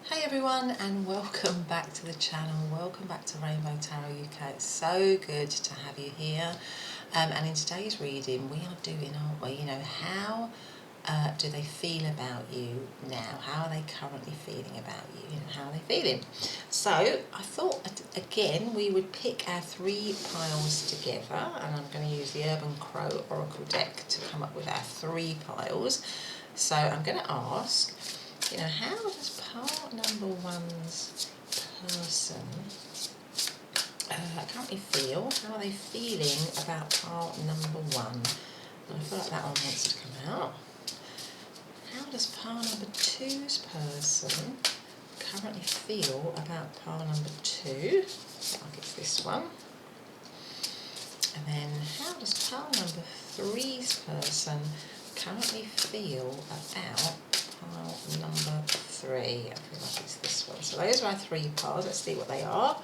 Hey everyone, and welcome back to the channel. Welcome back to Rainbow Tarot UK. It's so good to have you here. And in today's reading we are doing, aren't we, how do they feel about you now? How are they currently feeling about you? How are they feeling? So I thought again we would pick our three piles together, and I'm going to use the Urban Crow Oracle deck to come up with our three piles. So I'm going to ask, how does part number one's person currently feel? How are they feeling about part number one? And I feel like that one wants to come out. How does part number two's person currently feel about part number two? Like it's this one. And then how does part number three's person currently feel about pile number three? I feel like it's this one. So those are our three piles. Let's see what they are.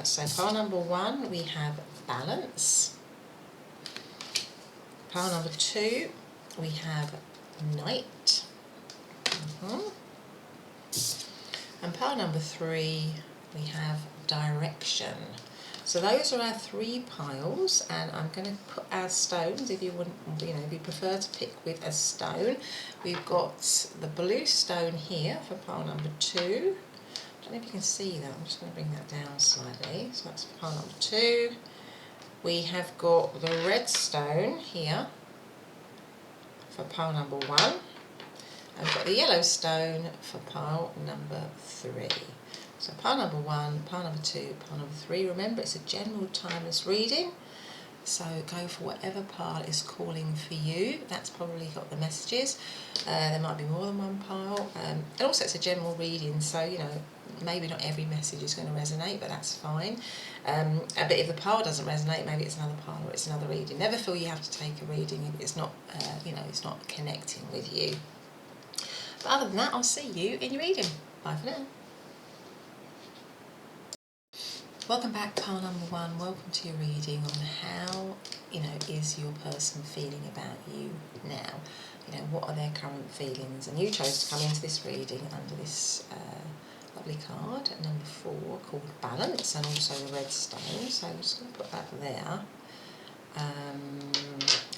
So pile number one, we have balance. Pile number two, we have night. And pile number three, we have direction. So those are our three piles, and I'm going to put our stones, if you wouldn't, if you prefer to pick with a stone. We've got the blue stone here for pile number two. I don't know if you can see that, I'm just going to bring that down slightly. So that's pile number two. We have got the red stone here for pile number one. And we've got the yellow stone for pile number three. So pile number one, pile number two, pile number three. Remember, it's a general timeless reading, so go for whatever pile is calling for you. That's probably got the messages. There might be more than one pile. And also it's a general reading, so maybe not every message is going to resonate, but that's fine. But if the pile doesn't resonate, maybe it's another pile or it's another reading. Never feel you have to take a reading if it's not, it's not connecting with you. But other than that, I'll see you in your reading. Bye for now. Welcome back, pile number one. Welcome to your reading on how, is your person feeling about you now? What are their current feelings? And you chose to come into this reading under this lovely card at number 4 called Balance, and also the red stone. So I'm just going to put that there.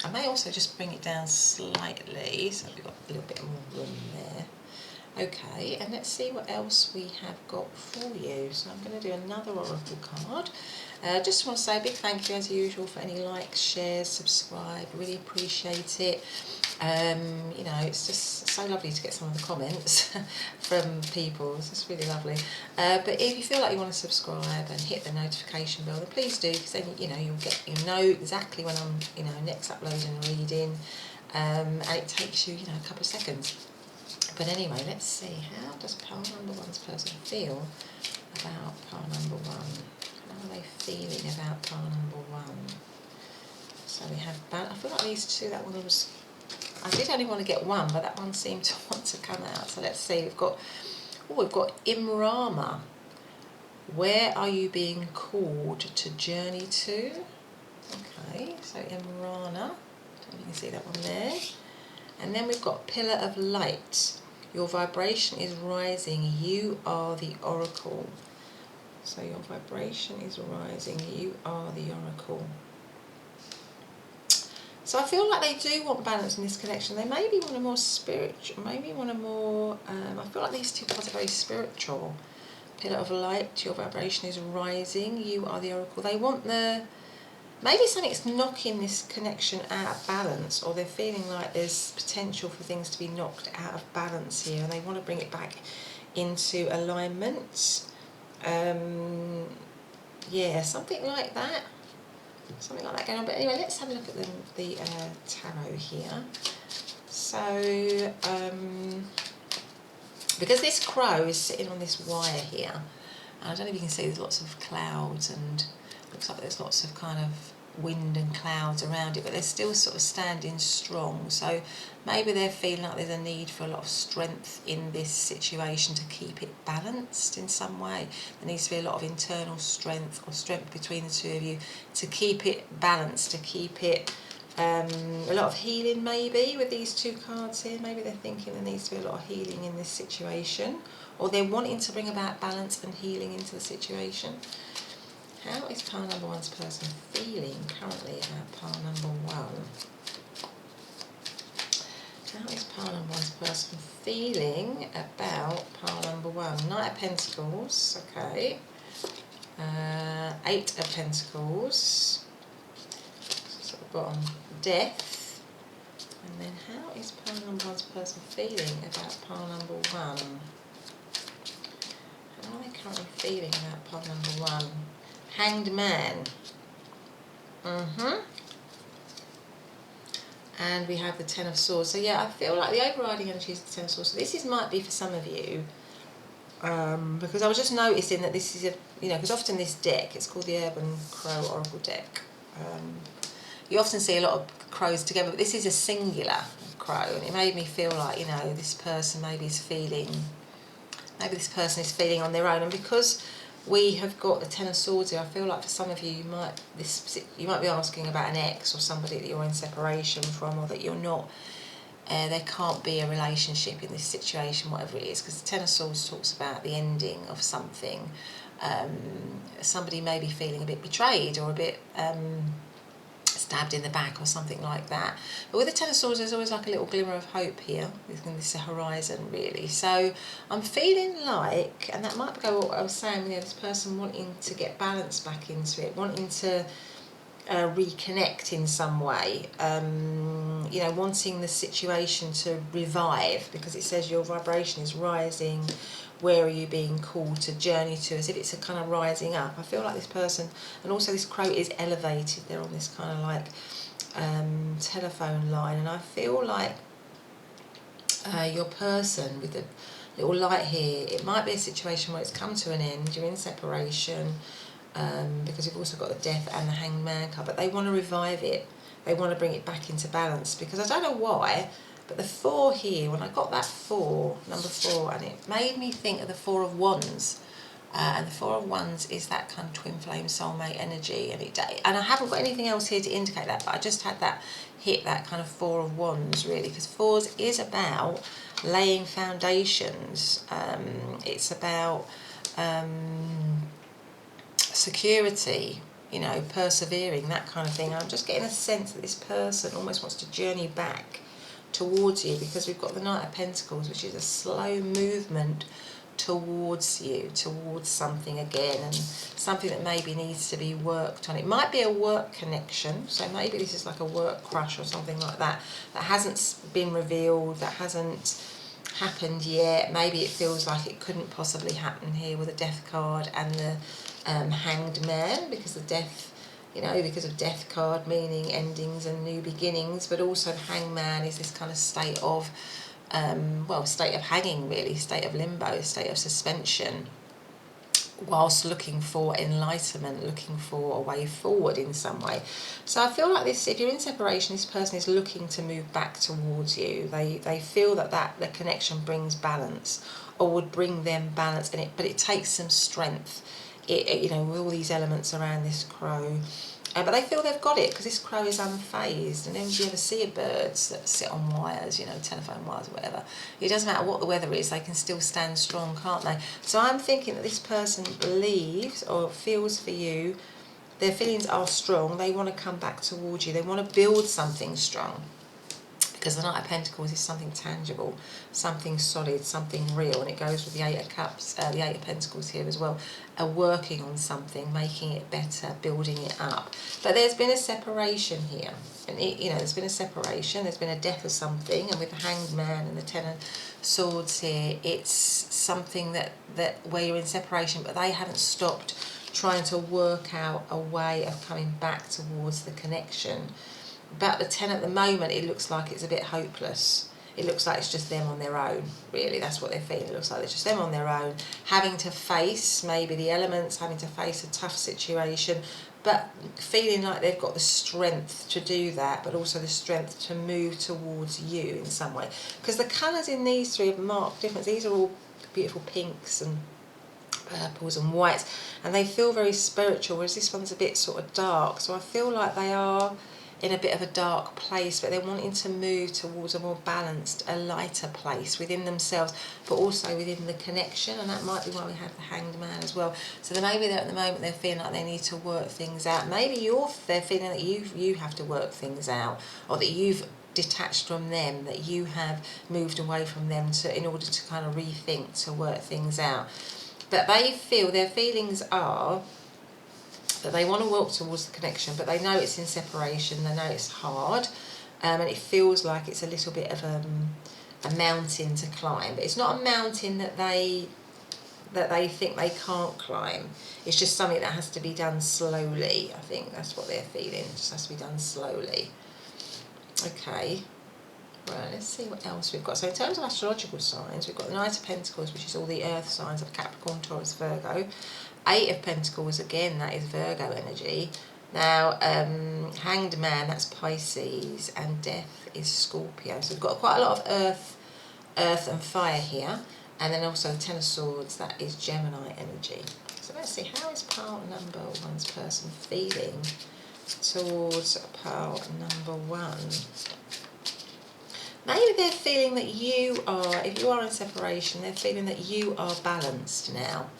I may also just bring it down slightly, so we've got a little bit more room there. Okay, and let's see what else we have got for you. So I'm going to do another oracle card. Just want to say a big thank you as usual for any likes, shares, subscribe. Really appreciate it. It's just so lovely to get some of the comments from people. It's just really lovely. But if you feel like you want to subscribe and hit the notification bell, then please do, because then you'll know exactly when I'm next uploading a reading, and it takes you a couple of seconds. But anyway, let's see, how does pile number one's person feel about pile number one? How are they feeling about pile number one? So we have, I feel like these two, that one was, I did only want to get one, but that one seemed to want to come out. So let's see, we've got Imrama. Where are you being called to journey to? Okay, so Imrana, I don't know if you can see that one there. And then we've got Pillar of Light. Your vibration is rising. You are the oracle. So your vibration is rising. You are the oracle. So I feel like they do want balance in this connection. They maybe want a more spiritual, maybe want a more, I feel like these two cards are very spiritual. Pillar of Light, your vibration is rising. You are the oracle. They want maybe something's knocking this connection out of balance, or they're feeling like there's potential for things to be knocked out of balance here, and they want to bring it back into alignment. Yeah, something like that. Something like that going on. But anyway, let's have a look at the tarot here. So, because this crow is sitting on this wire here, and I don't know if you can see, there's lots of clouds, and looks like there's lots of kind of wind and clouds around it, but they're still sort of standing strong. So maybe they're feeling like there's a need for a lot of strength in this situation to keep it balanced in some way. There needs to be a lot of internal strength, or strength between the two of you, to keep it balanced, to keep it A lot of healing maybe with these two cards here. Maybe they're thinking there needs to be a lot of healing in this situation, or they're wanting to bring about balance and healing into the situation. How is pile number one's person feeling currently about pile number one? How is pile number one's person feeling about pile number one? Knight of Pentacles, okay. Eight of Pentacles. So at the bottom, Death. And then how is pile number one's person feeling about pile number one? How are they currently feeling about pile number one? Hanged Man. And we have the Ten of Swords. So yeah, I feel like the overriding energy is the Ten of Swords. So this might be for some of you, because I was just noticing that this is a, because often this deck, it's called the Urban Crow Oracle deck. You often see a lot of crows together, but this is a singular crow, and it made me feel like, this person maybe is feeling, this person is feeling on their own. And because we have got the Ten of Swords here, I feel like for some of you, you might be asking about an ex or somebody that you're in separation from, or that you're not, there can't be a relationship in this situation, whatever it is, because the Ten of Swords talks about the ending of something. Somebody may be feeling a bit betrayed or a bit stabbed in the back or something like that. But with the Ten of Swords, there's always like a little glimmer of hope here. This is the horizon, really. So I'm feeling like, and that might go what I was saying, this person wanting to get balance back into it, wanting to reconnect in some way, wanting the situation to revive, because it says your vibration is rising. Where are you being called to journey to? As if it's a kind of rising up. I feel like this person, and also this crow is elevated. They're on this kind of like telephone line, and I feel like your person with the little light here, it might be a situation where it's come to an end, you're in separation, because you've also got the Death and the Hanged Man card, but they want to revive it. They want to bring it back into balance, because I don't know why, but the 4 here, when I got that 4, number 4, and it made me think of the 4 of Wands. And the 4 of Wands is that kind of twin flame soulmate energy, and I haven't got anything else here to indicate that, but I just had that hit, that kind of 4 of Wands, really, because 4s is about laying foundations. It's about security, persevering, that kind of thing. I'm just getting a sense that this person almost wants to journey back towards you, because we've got the Knight of Pentacles, which is a slow movement towards you, towards something again, and something that maybe needs to be worked on. It might be a work connection, so maybe this is like a work crush or something like that, that hasn't been revealed, that hasn't happened yet. Maybe it feels like it couldn't possibly happen here with the Death card and the Hanged Man, because the Death, because of Death card meaning endings and new beginnings, but also the Hanged Man is this kind of state of, state of hanging, really, state of limbo, state of suspension, whilst looking for enlightenment, looking for a way forward in some way. So I feel like this, if you're in separation, this person is looking to move back towards you. They feel that the connection brings balance, or would bring them balance, but it takes some strength. With all these elements around this crow, but they feel they've got it, because this crow is unfazed. And then you ever see birds that sit on wires, telephone wires or whatever, it doesn't matter what the weather is, they can still stand strong, can't they? So I'm thinking that this person believes or feels for you, their feelings are strong, they want to come back towards you, they want to build something strong. Because the Knight of Pentacles is something tangible, something solid, something real, and it goes with the Eight of Cups, the Eight of Pentacles here as well. Working on something, making it better, building it up. But there's been a separation here, and there's been a separation. There's been a death of something, and with the Hanged Man and the Ten of Swords here, it's something that where you're in separation, but they haven't stopped trying to work out a way of coming back towards the connection. But the 10 at the moment, it looks like it's a bit hopeless. It looks like it's just them on their own, really. That's what they're feeling. It looks like it's just them on their own, having to face maybe the elements, having to face a tough situation, but feeling like they've got the strength to do that, but also the strength to move towards you in some way. Because the colours in these three have marked difference. These are all beautiful pinks and purples and whites, and they feel very spiritual, whereas this one's a bit sort of dark. So I feel like they are in a bit of a dark place, but they're wanting to move towards a more balanced, a lighter place within themselves, but also within the connection. And that might be why we have the Hanged Man as well. So then maybe they're, at the moment they're feeling like they need to work things out. Maybe they're feeling that you have to work things out, or that you've detached from them, that you have moved away from them in order to kind of rethink, to work things out. But they feel, their feelings are that they want to walk towards the connection, but they know it's in separation, they know it's hard, and it feels like it's a little bit of a mountain to climb. But it's not a mountain that they think they can't climb. It's just something that has to be done slowly. I think that's what they're feeling. It just has to be done slowly. Okay. Right, let's see what else we've got. So in terms of astrological signs, we've got the Knight of Pentacles, which is all the earth signs of Capricorn, Taurus, Virgo. Eight of Pentacles, again, that is Virgo energy. Now, Hanged Man, that's Pisces, and Death is Scorpio. So we've got quite a lot of earth and fire here. And then also the Ten of Swords, that is Gemini energy. So let's see, how is pile number one's person feeling towards pile number one? Maybe they're feeling that you are, if you are in separation, they're feeling that you are balanced now.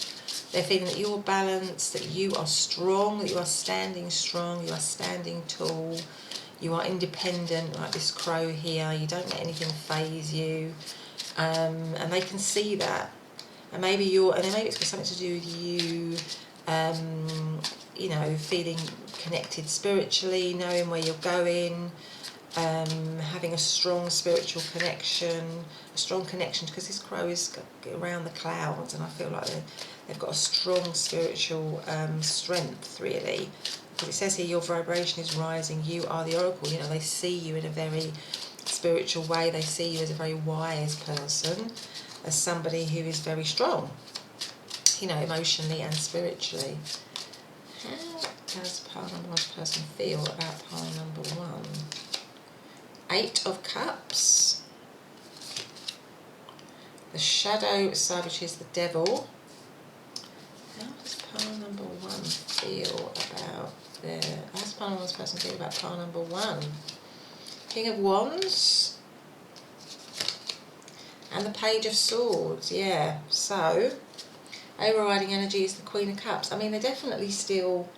They're feeling that you're balanced, that you are strong, that you are standing strong, you are standing tall, you are independent, like this crow here, you don't let anything faze you, and they can see that. And maybe maybe it's got something to do with you, you know, feeling connected spiritually, knowing where you're going, having a strong spiritual connection, because this crow is around the clouds, and I feel like they've got a strong spiritual strength, really. Because it says here, your vibration is rising, you are the oracle. You know, they see you in a very spiritual way, they see you as a very wise person, as somebody who is very strong, you know, emotionally and spiritually. How does pile number one's person feel about pile number one? Eight of Cups, the shadow side, which is the Devil. How does pile number one feel about how does pile number one's person feel about pile number one? King of Wands and the Page of Swords. Yeah, so overriding energy is the Queen of Cups. I mean, they're definitely still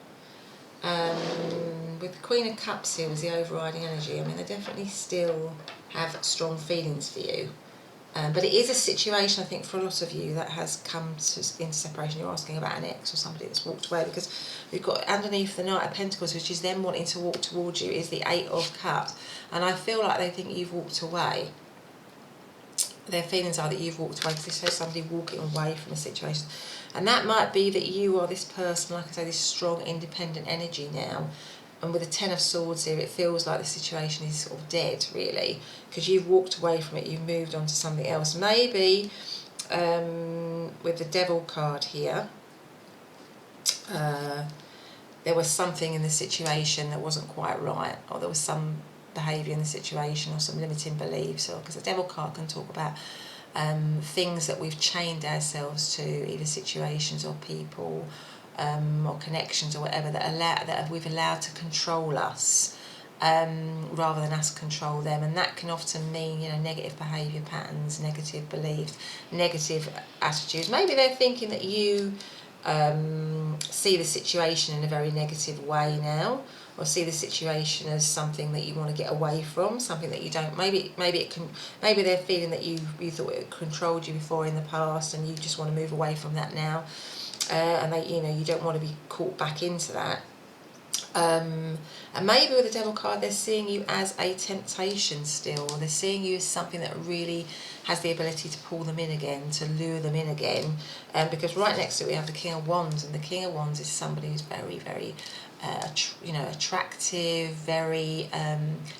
with the Queen of Cups here as the overriding energy, I mean, they definitely still have strong feelings for you. But it is a situation, I think, for a lot of you that has come into separation. You're asking about an ex or somebody that's walked away, because we've got underneath the Knight of Pentacles, which is them wanting to walk towards you, is the Eight of Cups. And I feel like they think you've walked away. Their feelings are that you've walked away, because this shows somebody walking away from a situation. And that might be that you are this person, like I say, this strong, independent energy now. And with the Ten of Swords here, it feels like the situation is sort of dead, really, because you've walked away from it, you've moved on to something else. Maybe with the Devil card here, there was something in the situation that wasn't quite right, or there was some behaviour in the situation, or some limiting beliefs, or because the Devil card can talk about things that we've chained ourselves to, either situations or people, or connections or whatever, that we've allowed to control us, rather than us control them. And that can often mean, you know, negative behaviour patterns, negative beliefs, negative attitudes. Maybe they're thinking that you see the situation in a very negative way now, or see the situation as something that you want to get away from, something that you don't. Maybe they're feeling that you thought it controlled you before in the past, and you just want to move away from that now. And they, you know, you don't want to be caught back into that. And maybe with the Devil card, they're seeing you as a temptation still, or they're seeing you as something that really has the ability to pull them in again, to lure them in again. Because right next to it we have the King of Wands, and the King of Wands is somebody who's very, very, you know, attractive, very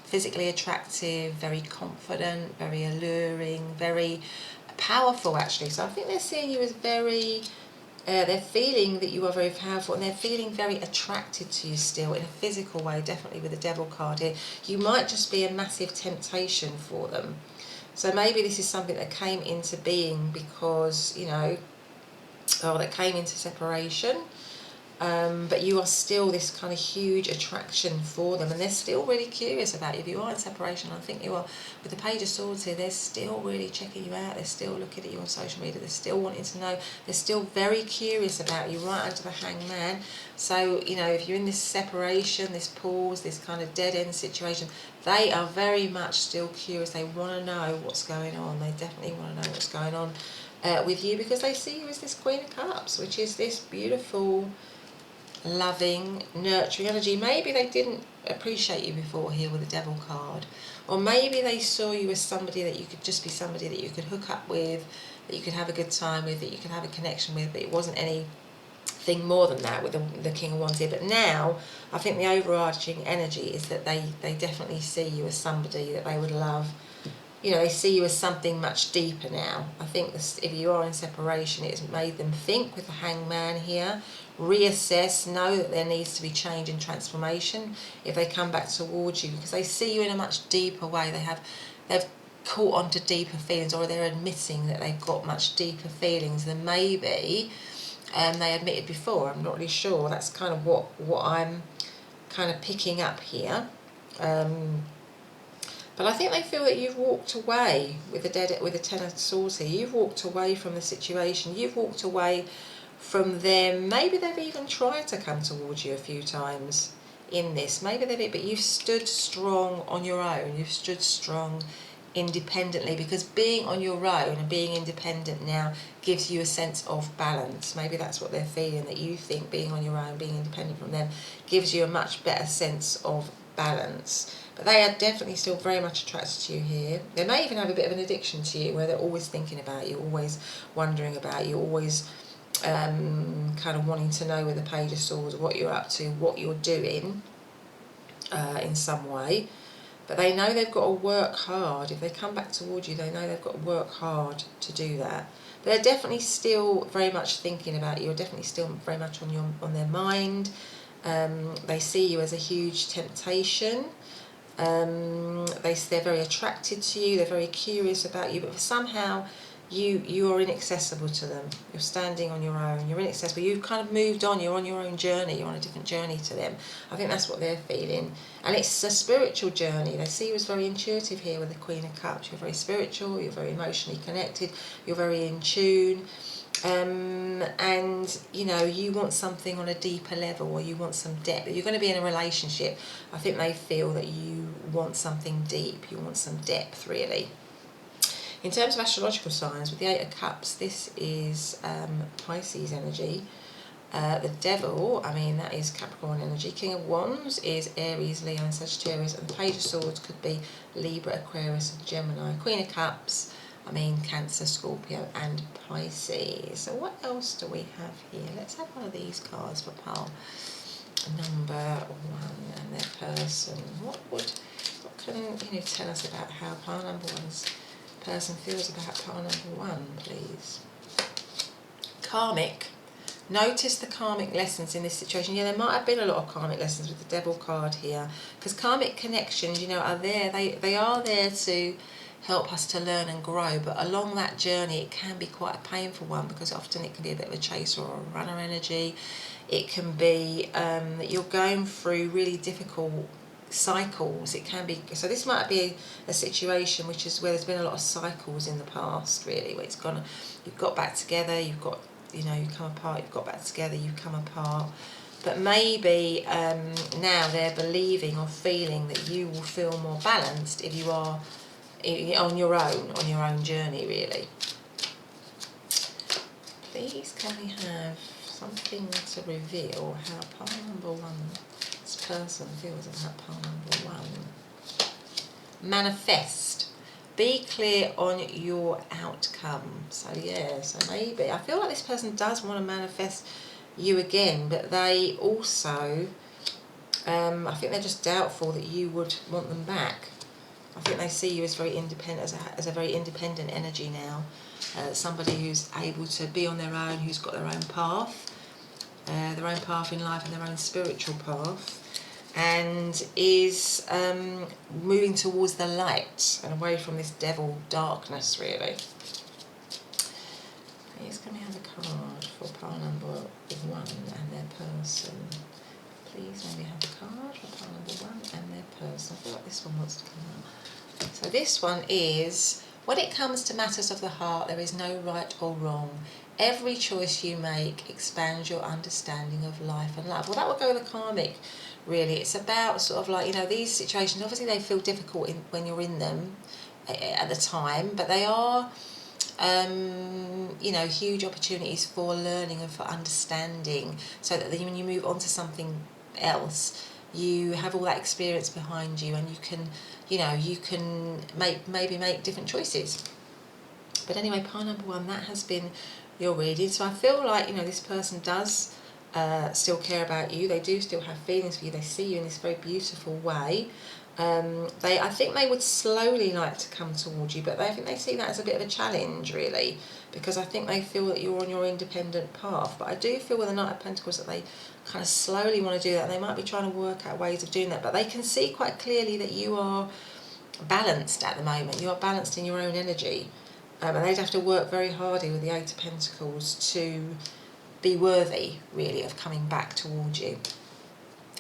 physically attractive, very confident, very alluring, very powerful, actually. So I think they're seeing you as very. They're feeling that you are very powerful, and they're feeling very attracted to you still in a physical way, definitely with the Devil card here. You might just be a massive temptation for them. So maybe this is something that came into being because, you know, or that came into separation, but you are still this kind of huge attraction for them, and they're still really curious about you. If you are in separation, I think you are, with the Page of Swords here, they're still really checking you out, they're still looking at you on social media, they're still wanting to know, they're still very curious about you, right under the Hangman. So, you know, if you're in this separation, this pause, this kind of dead-end situation, they are very much still curious. They want to know what's going on. They definitely want to know what's going on with you, because they see you as this Queen of Cups, which is this beautiful, loving, nurturing energy. Maybe they didn't appreciate you before here with the Devil card, or maybe they saw you as somebody that you could just be somebody that you could hook up with, that you could have a good time with, that you could have a connection with, but it wasn't anything more than that with the King of Wands here. But now I think the overarching energy is that they definitely see you as somebody that they would love. You know, they see you as something much deeper now. I think this, if you are in separation, it's made them think with the Hangman here, reassess, know that there needs to be change and transformation if they come back towards you, because they see you in a much deeper way. They've caught on to deeper feelings, or they're admitting that they've got much deeper feelings than maybe they admitted before. I'm not really sure. That's kind of what I'm kind of picking up here. But I think they feel that you've walked away with the Ten of Swords here. You've walked away from the situation. You've walked away from them. Maybe they've even tried to come towards you a few times in this. Maybe but you've stood strong on your own. You've stood strong independently, because being on your own and being independent now gives you a sense of balance. Maybe that's what they're feeling, that you think being on your own, being independent from them, gives you a much better sense of balance. But they are definitely still very much attracted to you here. They may even have a bit of an addiction to you, where they're always thinking about you, always wondering about you, always kind of wanting to know with the Page of Swords what you're up to, what you're doing in some way. But they know they've got to work hard. If they come back towards you, they know they've got to work hard to do that. But they're definitely still very much thinking about you. You're definitely still very much on their mind. They see you as a huge temptation. They're very attracted to you. They're very curious about you. But somehow you are inaccessible to them. You're standing on your own. You're inaccessible. You've kind of moved on. You're on your own journey. You're on a different journey to them. I think that's what they're feeling. And it's a spiritual journey. They see you as very intuitive here with the Queen of Cups. You're very spiritual. You're very emotionally connected. You're very in tune. And you know, you want something on a deeper level, or you want some depth. You're going to be in a relationship. I think they feel that you want something deep. You want some depth, really. In terms of astrological signs, with the Eight of Cups, this is Pisces energy. The Devil, I mean, that is Capricorn energy. King of Wands is Aries, Leo and Sagittarius. And the Page of Swords could be Libra, Aquarius and Gemini. Queen of Cups, I mean, Cancer, Scorpio and Pisces. So what else do we have here? Let's have one of these cards for pile number 1 and their person. What can you tell us about how pile number 1's person feels about pile number 1, please? Karmic. Notice the karmic lessons in this situation. Yeah, there might have been a lot of karmic lessons with the Devil card here, because karmic connections, you know, are there. They are there to help us to learn and grow, but along that journey it can be quite a painful one, because often it can be a bit of a chaser or a runner energy. It can be that you're going through really difficult cycles. It can be, so this might be a situation which is where there's been a lot of cycles in the past, really, where you've got back together, you've got, you know, you come apart, you've got back together, you come apart. But maybe now they're believing or feeling that you will feel more balanced if you are on your own journey, really. Please, can we have something to reveal how pile number 1's person feels about pile number 1? Manifest. Be clear on your outcome. So yeah, so maybe I feel like this person does want to manifest you again, but they also I think they're just doubtful that you would want them back. I think they see you as very independent, as a very independent energy now. Somebody who's able to be on their own, who's got their own path in life and their own spiritual path, and is moving towards the light and away from this devil darkness, really. Please, can we have a card for pile number 1 and their person. Please maybe have a card for pile number 1 and their person. I feel like this one wants to come out. So this one is, when it comes to matters of the heart, there is no right or wrong. Every choice you make expands your understanding of life and love. Well, that would go with the karmic, really. It's about sort of like, you know, these situations, obviously they feel difficult when you're in them at the time, but they are, you know, huge opportunities for learning and for understanding, so that then when you move on to something else, you have all that experience behind you and you can, you know, you can maybe make different choices. But anyway, pile number 1, that has been your reading. So I feel like, you know, this person does still care about you. They do still have feelings for you. They see you in this very beautiful way. I think they would slowly like to come towards you, but I think they see that as a bit of a challenge, really, because I think they feel that you're on your independent path. But I do feel with the Knight of Pentacles that they kind of slowly want to do that. They might be trying to work out ways of doing that, but they can see quite clearly that you are balanced at the moment. You are balanced in your own energy. And they'd have to work very hard with the 8 of Pentacles to be worthy, really, of coming back towards you.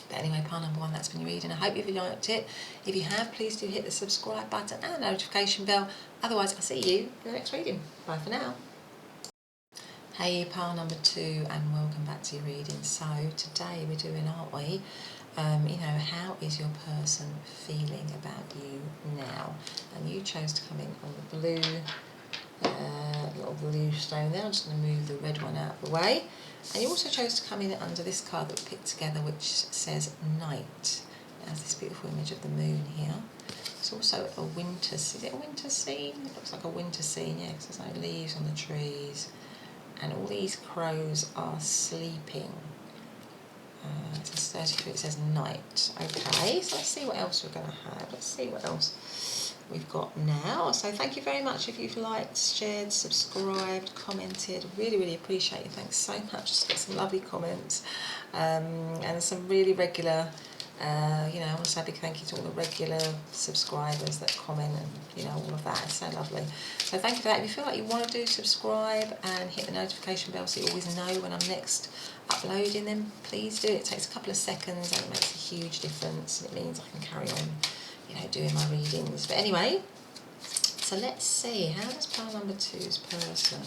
But anyway, pile number 1, that's been your reading. I hope you've liked it. If you have, please do hit the subscribe button and the notification bell. Otherwise, I'll see you in the next reading. Bye for now. Hey, pile number 2, and welcome back to your reading. So today we're doing, aren't we? You know, how is your person feeling about you now? And you chose to come in on the blue. Little blue stone there. I'm just going to move the red one out of the way. And you also chose to come in under this card that we picked together, which says Night. It has this beautiful image of the moon here. It's also a winter. Is it a winter scene? It looks like a winter scene, yeah, because there's no leaves on the trees, and all these crows are sleeping. It says 33. It says Night. Okay, so let's see what else we're going to have. Let's see what else we've got now. So thank you very much if you've liked, shared, subscribed, commented. Really, really appreciate it. Thanks so much. Just got some lovely comments, and some really regular, you know, I want to say a big thank you to all the regular subscribers that comment, and you know, all of that. It's so lovely. So thank you for that. If you feel like you want to do, subscribe and hit the notification bell so you always know when I'm next uploading them, please do. It takes a couple of seconds and it makes a huge difference, and it means I can carry on, you know, doing my readings. But anyway, so let's see, how does pile number 2's person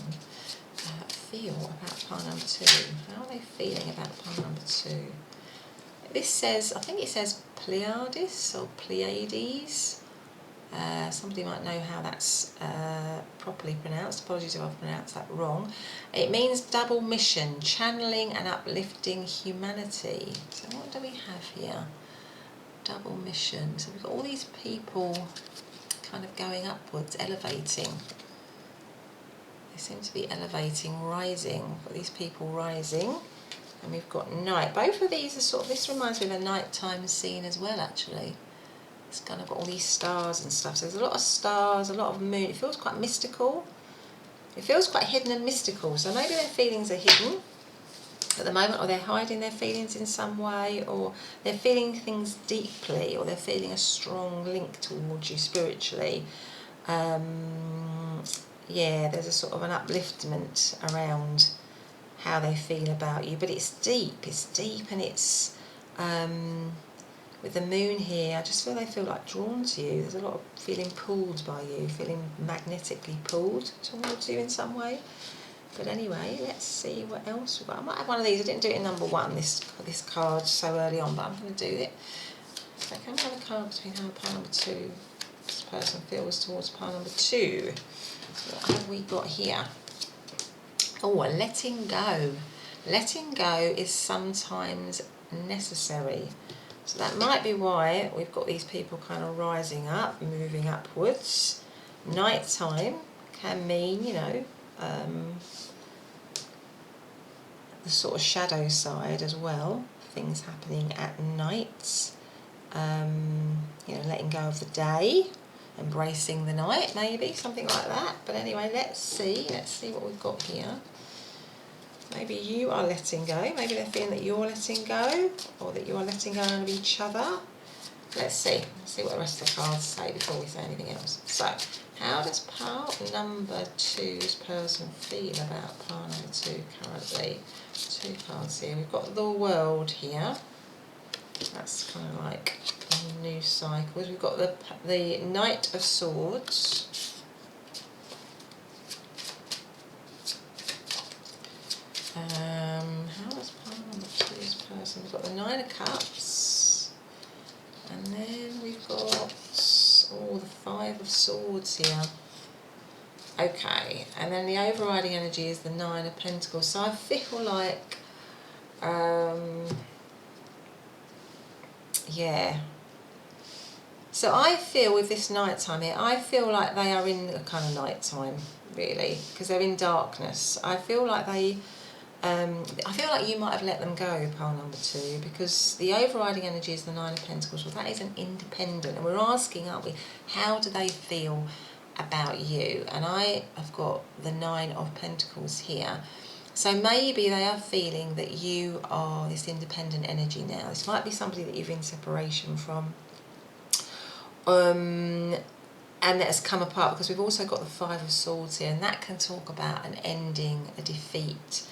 feel about pile number 2? How are they feeling about pile number 2? This says, I think it says Pleiades or Pleiades. Somebody might know how that's properly pronounced. Apologies if I've pronounced that wrong. It means double mission, channeling and uplifting humanity. So what do we have here? Double mission. So we've got all these people kind of going upwards, elevating. They seem to be elevating, rising. We've got these people rising. And we've got night. Both of these are sort of, this reminds me of a nighttime scene as well, actually. It's kind of got all these stars and stuff. So there's a lot of stars, a lot of moon. It feels quite mystical. It feels quite hidden and mystical. So maybe their feelings are hidden at the moment, or they're hiding their feelings in some way, or they're feeling things deeply, or they're feeling a strong link towards you spiritually. Yeah, there's a sort of an upliftment around how they feel about you, but it's deep and it's with the moon here, I just feel they feel like drawn to you. There's a lot of feeling pulled by you, feeling magnetically pulled towards you in some way. But anyway, let's see what else we've got. I might have one of these. I didn't do it in number 1, this card, so early on, but I'm going to do it. So can we have a card between how pile number 2 this person feels towards pile number 2? So what have we got here? Oh, letting go. Letting go is sometimes necessary. So that might be why we've got these people kind of rising up, moving upwards. Nighttime can mean, you know, the sort of shadow side as well. Things happening at night. You know, letting go of the day. Embracing the night, maybe, something like that. But anyway, let's see what we've got here. Maybe you are letting go. Maybe they're feeling that you're letting go, or that you are letting go of each other. Let's see what the rest of the cards say before we say anything else. So, how does pile number 2's person feel about pile number 2 currently? 2 cards here. We've got the World here. That's kind of like a new cycle. We've got the Knight of Swords. How does pile number 2's person? We've got the 9 of Cups. And then we've got the 5 of Swords here. Okay, and then the overriding energy is the 9 of Pentacles. So I feel like, yeah. So I feel with this nighttime here, I feel like they are in a kind of nighttime, really, because they're in darkness. I feel like I feel like you might have let them go, pile number 2, because the overriding energy is the 9 of Pentacles. Well, that is an independent, and we're asking, aren't we, how do they feel about you? And I have got the 9 of Pentacles here. So maybe they are feeling that you are this independent energy now. This might be somebody that you've been in separation from. And that has come apart, because we've also got the 5 of Swords here, and that can talk about an ending, a defeat,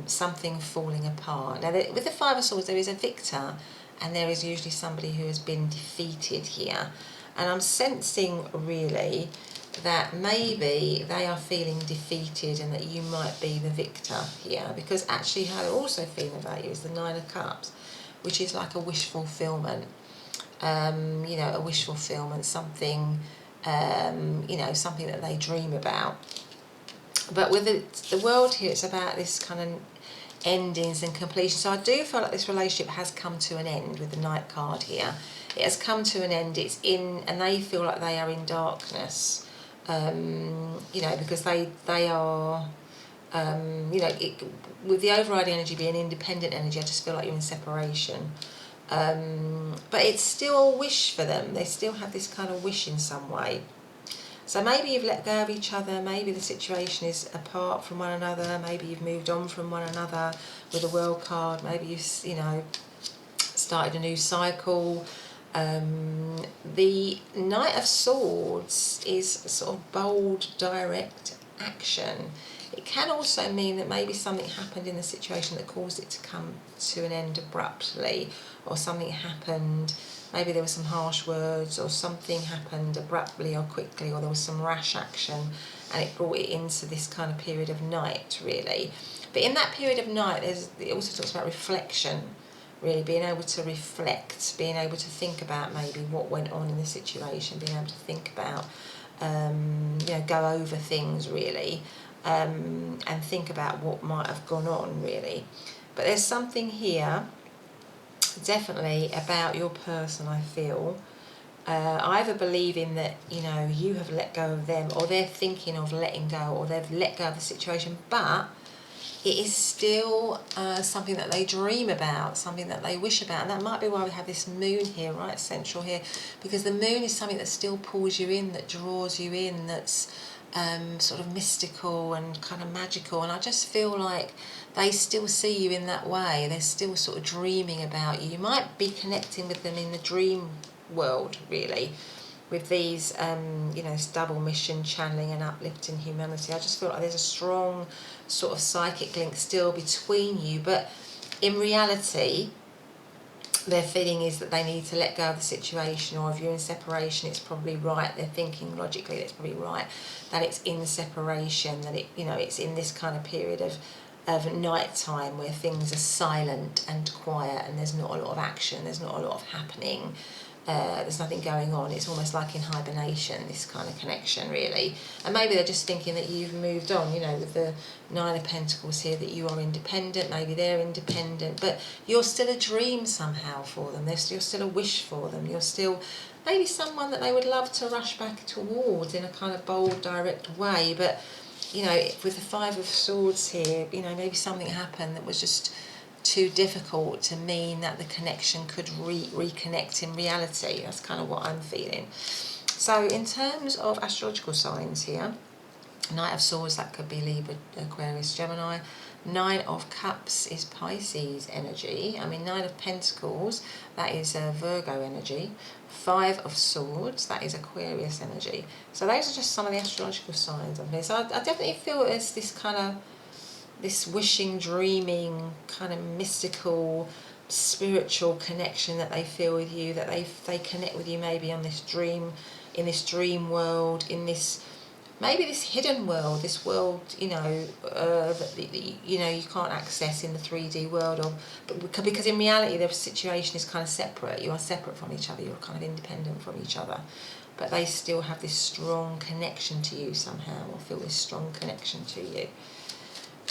something falling apart. Now, with the 5 of Swords, there is a victor, and there is usually somebody who has been defeated here. And I'm sensing, really, that maybe they are feeling defeated and that you might be the victor here, because actually how they're also feeling about you is the 9 of Cups, which is like a wish fulfillment. You know, a wish fulfillment, something, you know, something that they dream about. But with the World here, it's about this kind of endings and completion. So I do feel like this relationship has come to an end with the Knight card here. It has come to an end. It's in, and they feel like they are in darkness. You know, because they are, you know, with the overriding energy being independent energy, I just feel like you're in separation. But it's still a wish for them. They still have this kind of wish in some way. So maybe you've let go of each other, maybe the situation is apart from one another, maybe you've moved on from one another with the World card, maybe you've, you know, started a new cycle. The Knight of Swords is sort of bold, direct action. It can also mean that maybe something happened in the situation that caused it to come to an end abruptly, or something happened, maybe there were some harsh words, or something happened abruptly or quickly, or there was some rash action, and it brought it into this kind of period of night, really. But in that period of night, it also talks about reflection, really, being able to reflect, being able to think about maybe what went on in the situation, being able to think about, you know, go over things, really. And think about what might have gone on, really. But there's something here, definitely, about your person, I feel. Either believing that, you know, you have let go of them, or they're thinking of letting go, or they've let go of the situation, but it is still something that they dream about, something that they wish about. And that might be why we have this moon here, right central here, because the moon is something that still pulls you in, that draws you in, that's sort of mystical and kind of magical. And I just feel like they still see you in that way. They're still sort of dreaming about you. You might be connecting with them in the dream world, really, with these, you know, this double mission, channeling and uplifting humanity. I just feel like there's a strong sort of psychic link still between you, but in reality, their feeling is that they need to let go of the situation, or if you're in separation, it's probably right. They're thinking logically that it's probably right that it's in separation, that it, you know, it's in this kind of period of night time where things are silent and quiet, and there's not a lot of action, there's not a lot of happening. There's nothing going on. It's almost like in hibernation, this kind of connection, really. And maybe they're just thinking that you've moved on, you know, with the 9 of Pentacles here, that you are independent, maybe they're independent, but you're still a dream somehow for them. You're still a wish for them. You're still maybe someone that they would love to rush back towards in a kind of bold, direct way. But, you know, with the 5 of Swords here, you know, maybe something happened that was just too difficult to mean that the connection could reconnect in reality. That's kind of what I'm feeling. So in terms of astrological signs here, Knight of Swords, that could be Libra, Aquarius, Gemini. Nine of Cups is Pisces energy. I mean, Nine of Pentacles, that is Virgo energy. Five of Swords, that is Aquarius energy. So those are just some of the astrological signs of this. So I definitely feel there's this kind of, this wishing, dreaming, kind of mystical, spiritual connection that they feel with you, that they connect with you maybe on this dream, in this dream world, in this, maybe this hidden world, this world, you know, that you know, you can't access in the 3D world, or because in reality their situation is kind of separate. You are separate from each other. You're kind of independent from each other, but they still have this strong connection to you somehow, or feel this strong connection to you.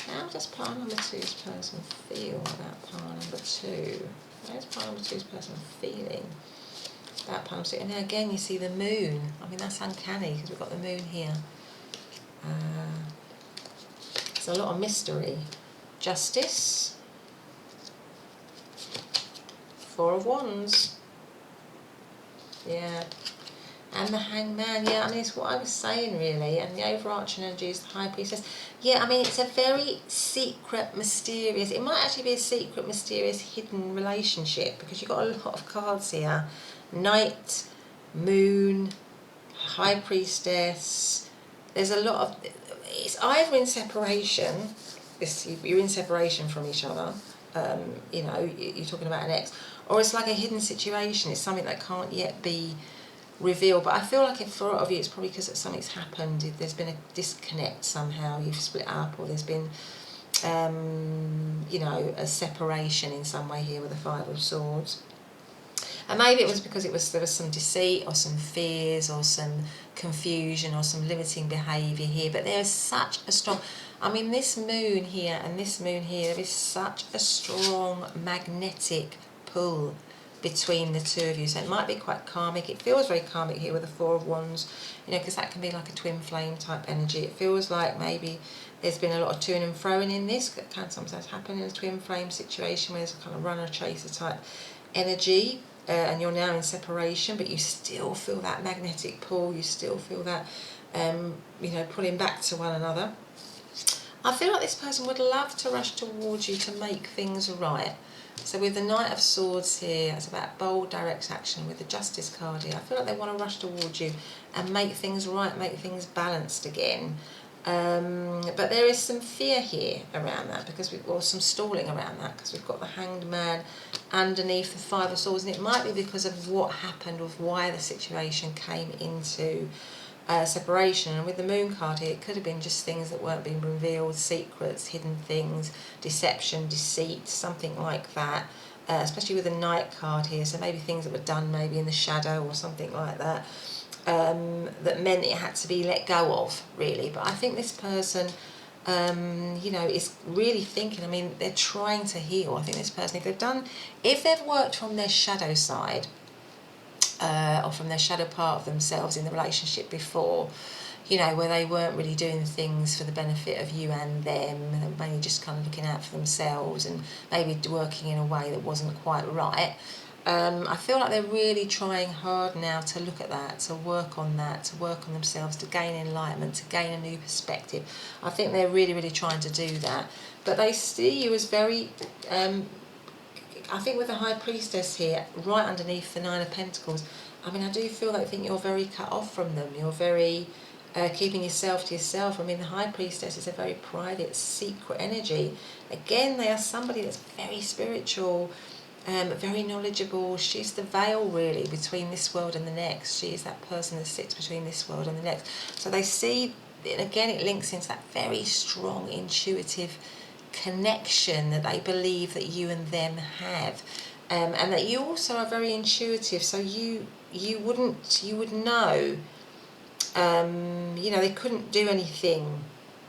How does pile number two's person feel about pile number two? How's pile number two's person feeling about pile number two? And now again, you see the moon. I mean, that's uncanny because we've got the moon here. There's a lot of mystery. Justice. Four of Wands. Yeah. And the Hangman, yeah, I mean, it's what I was saying, really. And the overarching energy is the High Priestess. Yeah, I mean, it's a very secret, mysterious, it might actually be a secret, mysterious, hidden relationship, because you've got a lot of cards here. Knight, Moon, High Priestess. There's a lot of, it's either in separation, you're in separation from each other, you know, you're talking about an ex, or it's like a hidden situation, it's something that can't yet be reveal. But I feel like for a lot of you it's probably because something's happened, there's been a disconnect somehow, you've split up, or there's been you know, a separation in some way here with the Five of Swords. And maybe it was because there was some deceit or some fears or some confusion or some limiting behaviour here. But there is such a strong, I mean, this moon here and this moon here, there is such a strong magnetic pull between the two of you. So it might be quite karmic. It feels very karmic here with the Four of Wands, you know, because that can be like a twin flame type energy. It feels like maybe there's been a lot of to and froing in this. That can sometimes happen in a twin flame situation where there's a kind of runner chaser type energy. And you're now in separation, but you still feel that magnetic pull, you still feel that, you know, pulling back to one another. I feel like this person would love to rush towards you to make things right. So with the Knight of Swords here, it's about bold, direct action. With the Justice card here, I feel like they want to rush towards you and make things right, make things balanced again. But there is some fear here around that, because or some stalling around that, because we've got the Hanged Man underneath the Five of Swords, and it might be because of what happened, of why the situation came into separation. And with the Moon card here, it could have been just things that weren't being revealed, secrets, hidden things, deception, deceit, something like that. Especially with the Knight card here, so maybe things that were done maybe in the shadow or something like that. That meant it had to be let go of, really. But I think this person, you know, is really thinking, I mean, they're trying to heal. I think this person, if they've worked from their shadow side, or from their shadow part of themselves in the relationship before, you know, where they weren't really doing things for the benefit of you and them, and they were mainly just kind of looking out for themselves and maybe working in a way that wasn't quite right. I feel like they're really trying hard now to look at that, to work on that, to work on themselves, to gain enlightenment, to gain a new perspective. I think they're really, really trying to do that. But they see you as very, I think with the High Priestess here, right underneath the Nine of Pentacles, I mean, I do feel like I think you're very cut off from them. You're very keeping yourself to yourself. I mean, the High Priestess is a very private, secret energy. Again, they are somebody that's very spiritual, very knowledgeable. She's the veil, really, between this world and the next. She is that person that sits between this world and the next. So they see, and again, it links into that very strong, intuitive connection that they believe that you and them have, and that you also are very intuitive. So you would know. You know, they couldn't do anything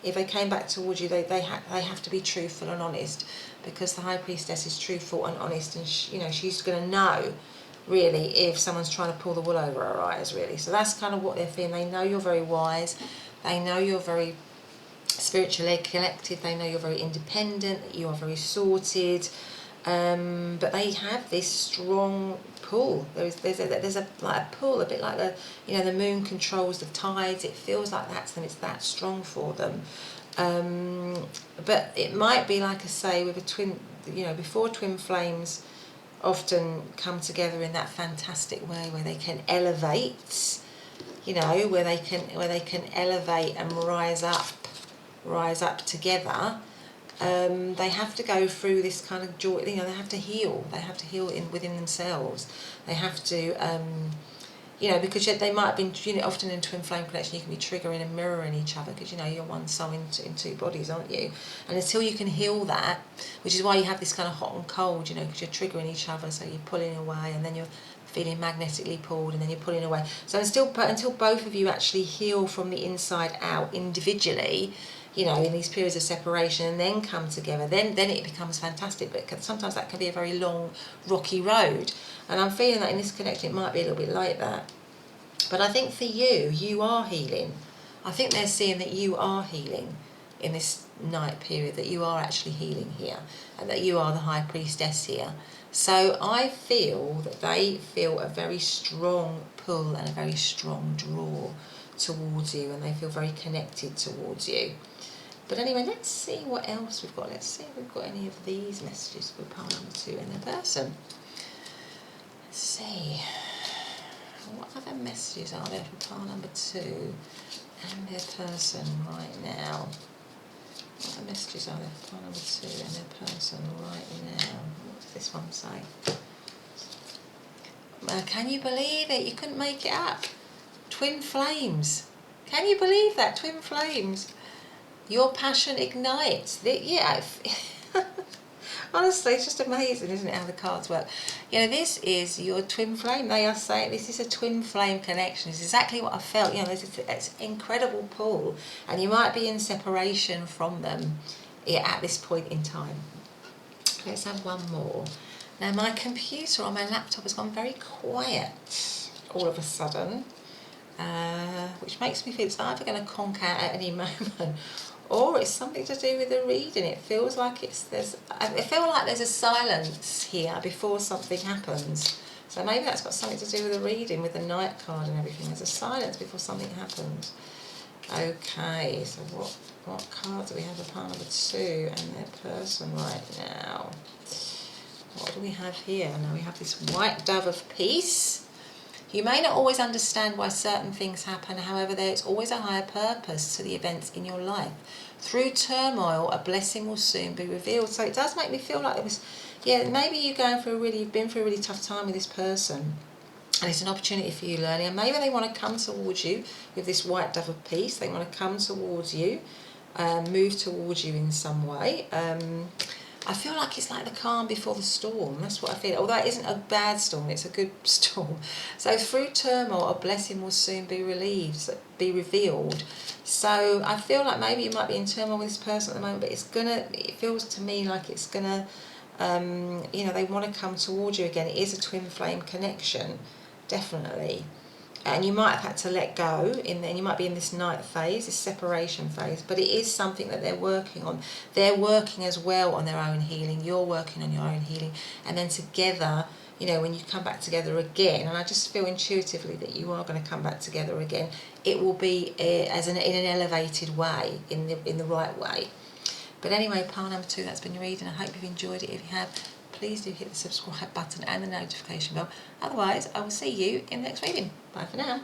if they came back towards you. They have to be truthful and honest, because the High Priestess is truthful and honest, and you know, she's going to know really if someone's trying to pull the wool over her eyes, really. So that's kind of what they're feeling. They know you're very wise, they know you're very spiritually collected, they know you're very independent, that you are very sorted, but they have this strong pull. There's a like a pull, a bit like the moon controls the tides. It feels like that's them. It's that strong for them. But it might be, like I say, with a twin, before twin flames often come together in that fantastic way where they can elevate, where they can elevate and rise up together. They have to go through this kind of joy. They have to heal. They have to heal within themselves. They have to. Because they might have been, often in twin flame connection, you can be triggering and mirroring each other because, you're one soul in two bodies, aren't you? And until you can heal that, which is why you have this kind of hot and cold, because you're triggering each other, so you're pulling away and then you're feeling magnetically pulled and then you're pulling away. So until both of you actually heal from the inside out individually, in these periods of separation and then come together, then it becomes fantastic. But sometimes that can be a very long, rocky road. And I'm feeling that in this connection it might be a little bit like that. But I think for you are healing. I think they're seeing that you are healing in this night period, that you are actually healing here, and that you are the high priestess here. So I feel that they feel a very strong pull and a very strong draw towards you, and they feel very connected towards you. But anyway, let's see what else we've got. Let's see if we've got any of these messages for pile number 2 and their person. Let's see. What other messages are there for pile number 2 and their person right now? What other messages are there for pile number 2 and their person right now? What does this one say? Can you believe it? You couldn't make it up. Twin flames. Can you believe that? Twin flames. Your passion ignites. Honestly, it's just amazing, isn't it, how the cards work? This is your twin flame. They are saying this is a twin flame connection. It's exactly what I felt. There's this incredible pull, and you might be in separation from them at this point in time. Let's have one more. Now, my computer on my laptop has gone very quiet all of a sudden, which makes me feel it's either going to conk out at any moment, or it's something to do with the reading. It feels like I feel like there's a silence here before something happens. So maybe that's got something to do with the reading, with the Knight card and everything. There's a silence before something happens. Okay, so what card do we have for pile number 2 and their person right now? What do we have here? Now we have this white dove of peace. You may not always understand why certain things happen, however, there is always a higher purpose to the events in your life. Through turmoil, a blessing will soon be revealed. So it does make me feel like it was, maybe you've been through a really tough time with this person, and it's an opportunity for you learning, and maybe they want to come towards you with this white dove of peace. They want to come towards you, move towards you in some way. I feel like it's like the calm before the storm. That's what I feel. Although it isn't a bad storm, it's a good storm. So through turmoil, a blessing will soon be revealed. So I feel like maybe you might be in turmoil with this person at the moment, but it feels to me like it's gonna, they want to come towards you again. It is a twin flame connection, definitely. And you might have had to let go, and you might be in this night phase, this separation phase, but it is something that they're working on. They're working as well on their own healing. You're working on your own healing. And then together, when you come back together again, and I just feel intuitively that you are going to come back together again, it will be in an elevated way, in the right way. But anyway, pile number 2, that's been your reading. I hope you've enjoyed it. If you have, please do hit the subscribe button and the notification bell. Otherwise, I will see you in the next reading. Bye for now.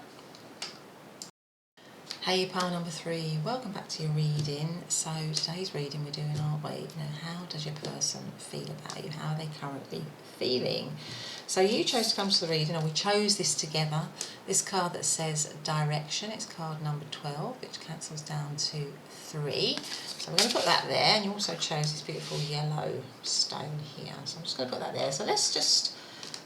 Hey, pile number 3, welcome back to your reading. So today's reading we're doing, aren't we? How does your person feel about you? How are they currently feeling? So you chose to come to the reading, or we chose this together. This card that says direction, it's card number 12, which cancels down to 3. So we're going to put that there, and you also chose this beautiful yellow stone here. So I'm just going to put that there. So let's just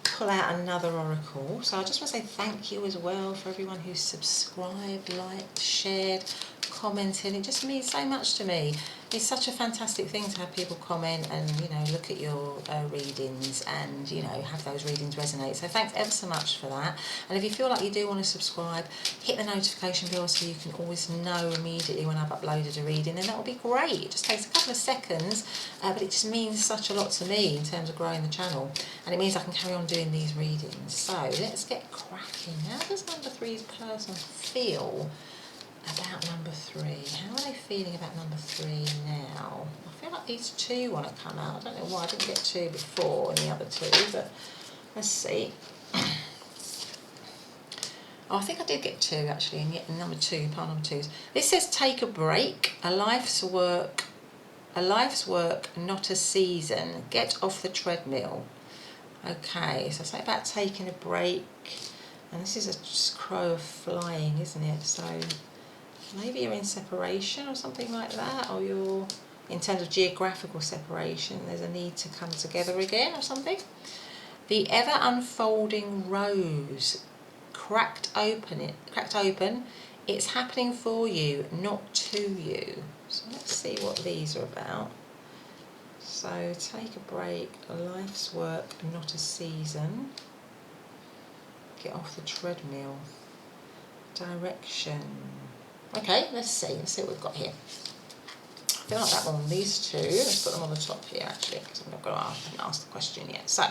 pull out another oracle. So I just want to say thank you as well for everyone who's subscribed, liked, shared, commented. It just means so much to me. it's such a fantastic thing to have people comment and, you know, look at your readings and, you know, have those readings resonate. So thanks ever so much for that. And if you feel like you do want to subscribe, hit the notification bell so you can always know immediately when I've uploaded a reading, and that will be great. It just takes a couple of seconds, but it just means such a lot to me in terms of growing the channel, and it means I can carry on doing these readings. So let's get cracking. How does number 3's person feel about number 3? How are they feeling about number 3 now? I feel like these 2 want to come out. I don't know why I didn't get 2 before and the other 2, but let's see. Oh, I think I did get 2 actually, and yet number 2, pile number 2s. This says take a break, a life's work, not a season. Get off the treadmill. Okay, so something about taking a break, and this is a crow flying, isn't it? So maybe you're in separation or something like that, or you're, in terms of geographical separation, there's a need to come together again or something. The ever unfolding rose, cracked open, it's happening for you, not to you. So let's see what these are about. So take a break, a life's work, not a season. Get off the treadmill. Direction. Okay, let's see what we've got here. I feel like that one, these 2, let's put them on the top here actually, because I'm not going to ask the question yet. So,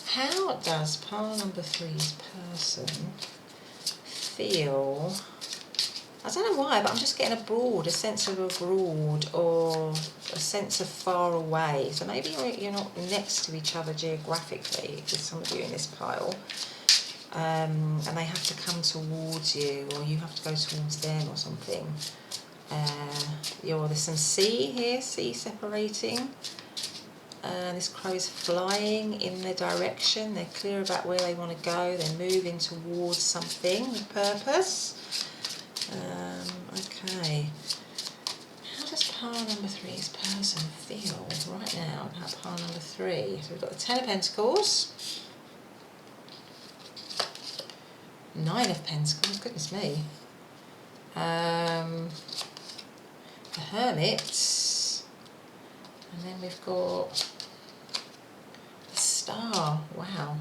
how does pile number 3's person feel? I don't know why, but I'm just getting a sense of abroad, or a sense of far away. So maybe you're not next to each other geographically, with some of you in this pile. And they have to come towards you, or you have to go towards them or something. There's some sea here, sea separating. This crow's flying in their direction. They're clear about where they want to go. They're moving towards something with purpose. Okay. How does pile number 3's person feel right now about pile number 3? So we've got the 10 of Pentacles. 9 of Pentacles, goodness me. The Hermit. And then we've got the Star, wow.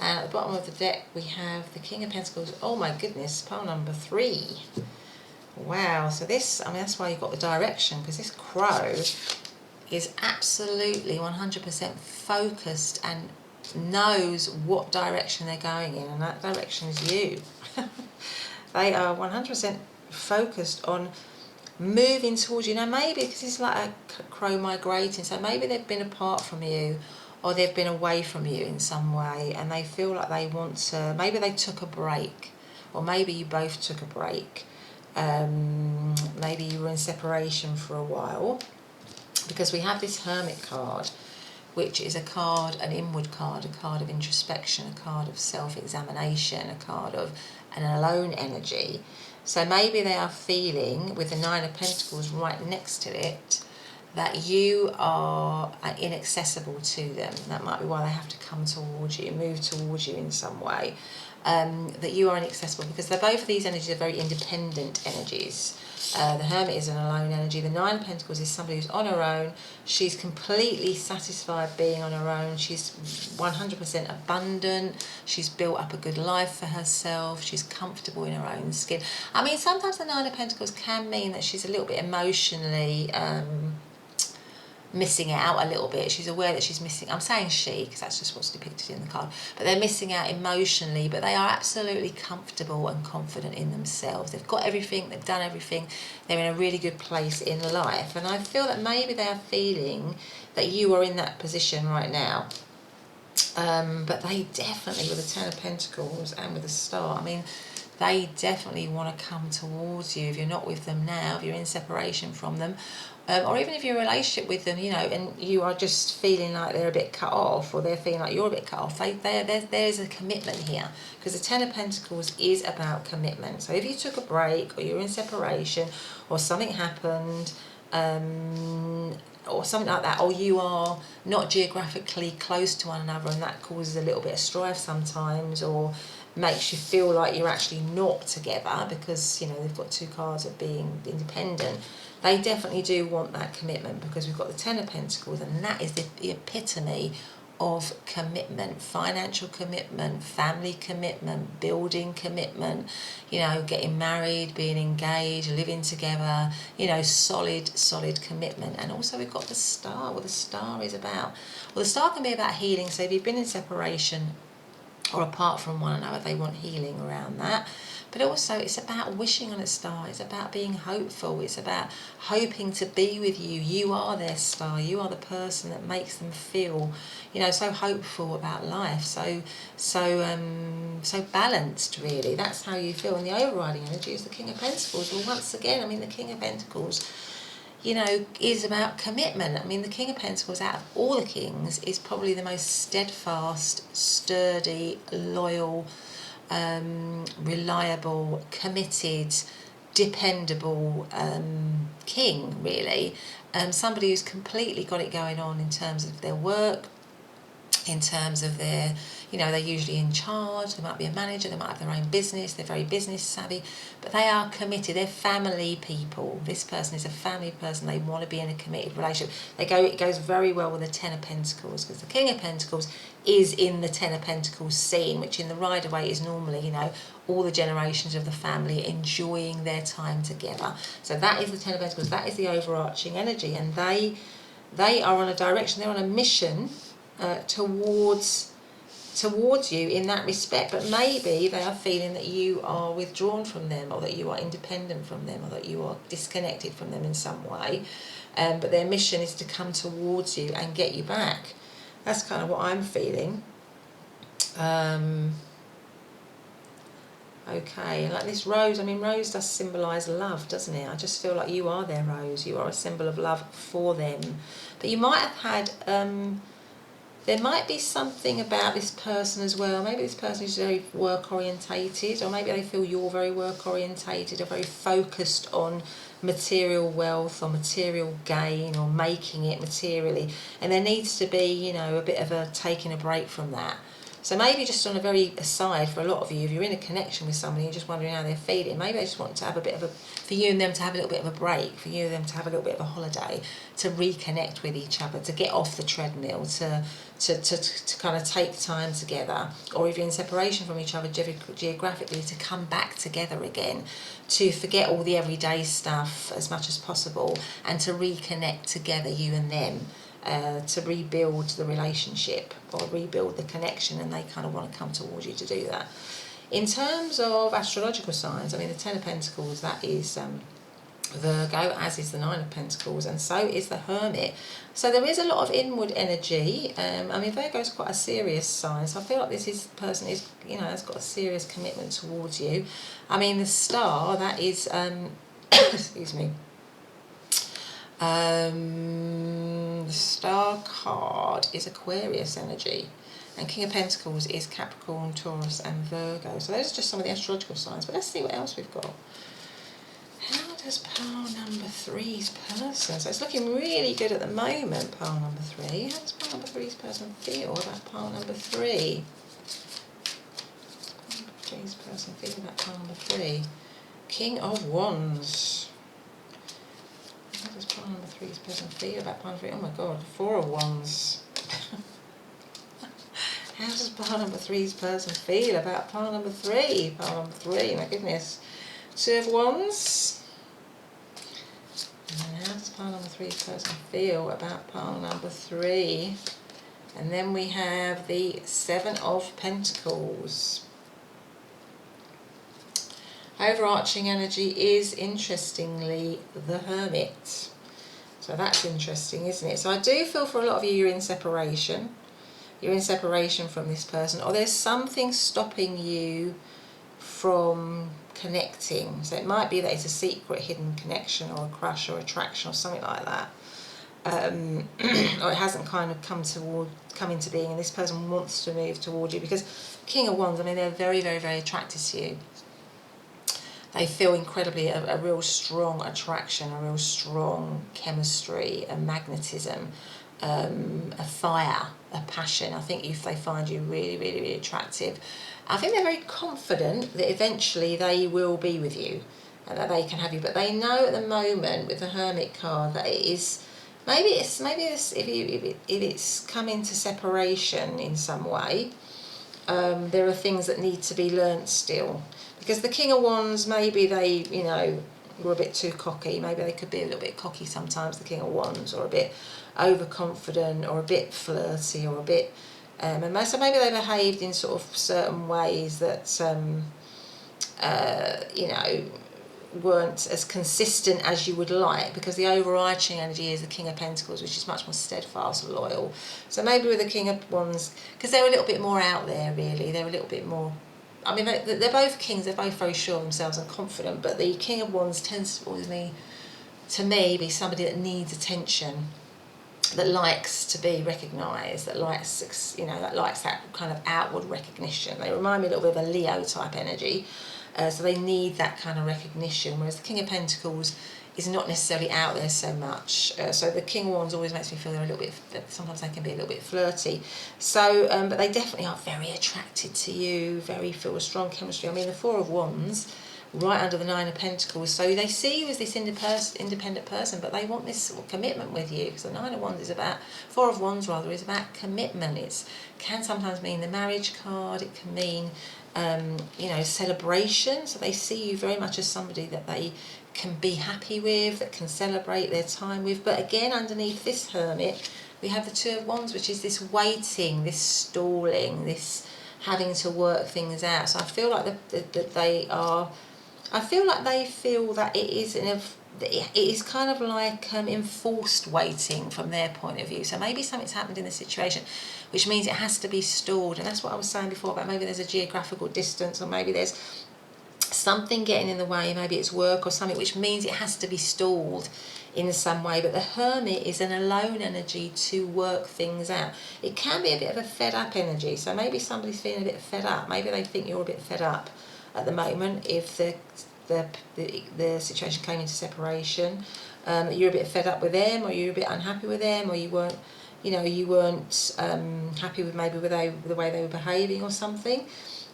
And at the bottom of the deck we have the King of Pentacles. Oh my goodness, pile number 3. Wow, so this, I mean, that's why you've got the direction, because this crow is absolutely 100% focused and knows what direction they're going in, and that direction is you. They are 100% focused on moving towards you. Now maybe because it's like a crow migrating, so maybe they've been apart from you, or they've been away from you in some way, and they feel like they want to, maybe they took a break, or maybe you both took a break. Maybe you were in separation for a while, because we have this Hermit card, which is a card, an inward card, a card of introspection, a card of self-examination, a card of an alone energy. So maybe they are feeling, with the 9 of Pentacles right next to it, that you are inaccessible to them. That might be why they have to come towards you, move towards you in some way. That you are inaccessible, because they're both of these energies are very independent energies. The Hermit is an alone energy. The 9 of Pentacles is somebody who's on her own. She's completely satisfied being on her own. She's 100% abundant. She's built up a good life for herself. She's comfortable in her own skin. I mean, sometimes the 9 of Pentacles can mean that she's a little bit emotionally missing out a little bit. She's aware that she's missing, I'm saying she because that's just what's depicted in the card, but they're missing out emotionally, but they are absolutely comfortable and confident in themselves. They've got everything, they've done everything, they're in a really good place in life, and I feel that maybe they are feeling that you are in that position right now. But they definitely, with the 10 of Pentacles and with the Star, I mean, they definitely want to come towards you. If you're not with them now, if you're in separation from them, or even if you're in a relationship with them, you know, and you are just feeling like they're a bit cut off, or they're feeling like you're a bit cut off, there's a commitment here, because the 10 of Pentacles is about commitment. So if you took a break, or you're in separation, or something happened, or something like that, or you are not geographically close to one another, and that causes a little bit of strife sometimes, or makes you feel like you're actually not together, because, you know, they've got 2 cards of being independent. They definitely do want that commitment, because we've got the Ten of Pentacles, and that is the epitome of commitment, financial commitment, family commitment, building commitment, you know, getting married, being engaged, living together, you know, solid commitment. And also we've got the Star. Well, the Star is about, well, the Star can be about healing. So if you've been in separation or apart from one another, they want healing around that. But also it's about wishing on a star. It's about being hopeful. It's about hoping to be with you. You are their star. You are the person that makes them feel, you know, so hopeful about life. So balanced, really. That's how you feel. And the overriding energy is the King of Pentacles. Well, once again, I mean, the King of Pentacles, you know, is about commitment. I mean, the King of Pentacles, out of all the kings, is probably the most steadfast, sturdy, loyal, reliable, committed, dependable king, really. Somebody who's completely got it going on in terms of their work, in terms of their, you know, they're usually in charge, they might be a manager, they might have their own business, they're very business savvy, but they are committed, they're family people. This person is a family person, they want to be in a committed relationship. It goes very well with the Ten of Pentacles, because the King of Pentacles is in the Ten of Pentacles scene, which in the Rider-Waite is normally, you know, all the generations of the family enjoying their time together. So that is the Ten of Pentacles, that is the overarching energy, and they are on a direction, they're on a mission towards you in that respect. But maybe they are feeling that you are withdrawn from them, or that you are independent from them, or that you are disconnected from them in some way, but their mission is to come towards you and get you back. That's kind of what I'm feeling. Okay, and like this rose, I mean, rose does symbolise love, doesn't it? I just feel like you are their rose, you are a symbol of love for them. But you might have had there might be something about this person as well. Maybe this person is very work orientated, or maybe they feel you're very work orientated, or very focused on material wealth or material gain, or making it materially. And there needs to be, you know, a bit of a taking a break from that. So maybe just on a very aside, for a lot of you, if you're in a connection with somebody, you're just wondering how they're feeling, maybe I just want to have a bit of a, for you and them to have a little bit of a break, for you and them to have a little bit of a holiday, to reconnect with each other, to get off the treadmill, to kind of take time together, or if you're in separation from each other geographically, to come back together again, to forget all the everyday stuff as much as possible, and to reconnect together, you and them. To rebuild the relationship or rebuild the connection, and they kind of want to come towards you to do that. In terms of astrological signs, I mean, the Ten of Pentacles, that is Virgo, as is the Nine of Pentacles, and so is the Hermit. So there is a lot of inward energy. I mean, Virgo is quite a serious sign, so I feel like this person is, you know, has got a serious commitment towards you. I mean, the Star, that is, excuse me, the Star card is Aquarius energy, and King of Pentacles is Capricorn, Taurus and Virgo. So those are just some of the astrological signs, but let's see what else we've got. How does pile number 3's person, so it's looking really good at the moment, pile number 3. How does pile number 3's person feel about pile number 3? How does 3's person feel about pile number 3? King of Wands. How does pile number 3's person feel about pile number 3? Oh my god, 4 of Wands. How does pile number 3's person feel about pile number 3? Pile number 3, my goodness. 2 of Wands. And how does pile number 3's person feel about pile number 3? And then we have the 7 of Pentacles. Overarching energy is, interestingly, the Hermit. So that's interesting, isn't it? So I do feel for a lot of you, you're in separation. You're in separation from this person, or there's something stopping you from connecting. So it might be that it's a secret hidden connection, or a crush, or attraction, or something like that. Or it hasn't kind of come into being, and this person wants to move toward you, because King of Wands, I mean, they're very, very, very attracted to you. They feel incredibly a real strong attraction, a real strong chemistry, a magnetism. a fire, a passion. I think if they find you really, really, really attractive, I think they're very confident that eventually they will be with you and that they can have you. But they know at the moment with the Hermit card that it is, maybe it's if it's coming to separation in some way. There are things that need to be learnt still, because the King of Wands, maybe they, you know, were a bit too cocky. Maybe they could be a little bit cocky sometimes, the King of Wands, or a bit overconfident, or a bit flirty, or a bit so maybe they behaved in sort of certain ways that you know, weren't as consistent as you would like, because the overarching energy is the King of Pentacles, which is much more steadfast and loyal. So maybe with the King of Wands, because they're a little bit more out there, really, they're a little bit more, I mean, they're both kings, they're both very sure of themselves and confident, but the King of Wands tends to always be somebody that needs attention, that likes to be recognised, that likes, you know, that likes that kind of outward recognition. They remind me a little bit of a Leo type energy, so they need that kind of recognition, whereas the King of Pentacles is not necessarily out there so much. So the King of Wands always makes me feel they're a little bit, sometimes they can be a little bit flirty. So, but they definitely are very attracted to you, feel a strong chemistry. I mean, the Four of Wands, right under the Nine of Pentacles, so they see you as this independent person, but they want this sort of commitment with you, because the Nine of Wands is about, Four of Wands rather, is about commitment. It can sometimes mean the marriage card, it can mean you know, celebration. So they see you very much as somebody that they can be happy with, that can celebrate their time with. But again, underneath this Hermit, we have the Two of Wands, which is this waiting, this stalling, this having to work things out. So I feel like that they are, I feel like they feel that it is kind of like enforced waiting from their point of view. So maybe something's happened in the situation, which means it has to be stalled. And that's what I was saying before about maybe there's a geographical distance, or maybe there's something getting in the way, maybe it's work or something, which means it has to be stalled in some way. But the Hermit is an alone energy to work things out. It can be a bit of a fed up energy. So maybe somebody's feeling a bit fed up. Maybe they think you're a bit fed up at the moment, if the situation came into separation, you're a bit fed up with them, or you're a bit unhappy with them, or you weren't, you know, happy with maybe with the way they were behaving or something.